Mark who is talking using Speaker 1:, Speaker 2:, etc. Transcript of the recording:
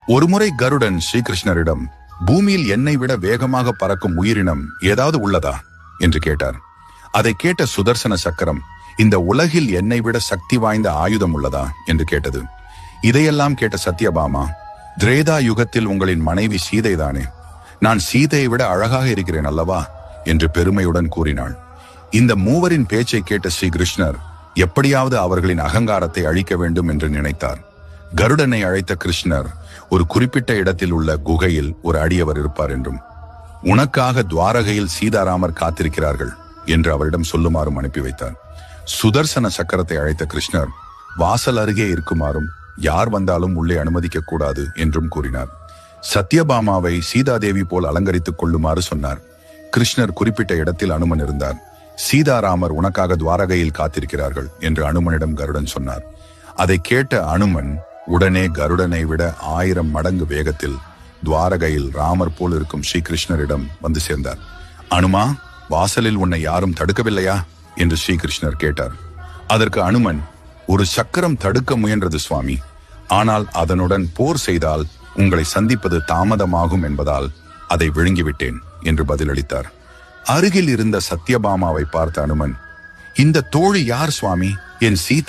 Speaker 1: ஒருமுறை கருடன் ஸ்ரீகிருஷ்ணரிடம், பூமியில் என்னை விட வேகமாக பறக்கும் உயிரினம் ஏதாவது உள்ளதா என்று கேட்டார். அதை கேட்ட சுதர்சன சக்கரம், இந்த உலகில் என்னை விட சக்தி வாய்ந்த ஆயுதம் உள்ளதா என்று கேட்டது. இதையெல்லாம் கேட்ட சத்யபாமா, திரேதா யுகத்தில் உங்களின் மனைவி சீதைதானே, நான் சீதையை விட அழகாக இருக்கிறேன் அல்லவா என்று பெருமையுடன் கூறினாள். இந்த மூவரின் பேச்சை கேட்ட ஸ்ரீகிருஷ்ணர் எப்படியாவது அவர்களின் அகங்காரத்தை அழிக்க வேண்டும் என்று நினைத்தார். கருடனை அழைத்த கிருஷ்ணர், ஒரு குறிப்பிட்ட இடத்தில் உள்ள குகையில் ஒரு அடியவர் இருப்பார் என்றும், உனக்காக துவாரகையில் சீதாராமர் காத்திருக்கிறார்கள் என்று அவரிடம் சொல்லுமாறும் அனுப்பி வைத்தார். சுதர்சன சக்கரத்தை அழைத்த கிருஷ்ணர், வாசல் அருகே இருக்குமாறும் யார் வந்தாலும் உள்ளே அனுமதிக்க கூடாது என்றும் கூறினார். சத்யபாமாவை சீதாதேவி போல் அலங்கரித்துக் கொள்ளுமாறு சொன்னார். கிருஷ்ணர் குறிப்பிட்ட இடத்தில் அனுமன் இருந்தார். சீதாராமர் உனக்காக துவாரகையில் காத்திருக்கிறார்கள் என்று அனுமனிடம் கருடன் சொன்னார். அதை கேட்ட அனுமன் உடனே கருடனை விட 1000 மடங்கு வேகத்தில் துவாரகையில் ராமர் போல் இருக்கும் ஸ்ரீகிருஷ்ணரிடம் வந்து சேர்ந்தார். அனுமா, வாசலில் உன்னை யாரும் தடுக்கவில்லையா என்று ஸ்ரீகிருஷ்ணர் கேட்டார். அதற்கு அனுமன், ஒரு சக்கரம் தடுக்க முயன்றது சுவாமி, ஆனால் அதனுடன் போர் செய்தால் உங்களை சந்திப்பது தாமதமாகும் என்பதால் அதை விழுங்கிவிட்டேன் என்று பதிலளித்தார். அருகில் இருந்த சத்யபாமாவை பார்த்த அனுமன், இந்த தோழி யார் சுவாமி? என் சீதா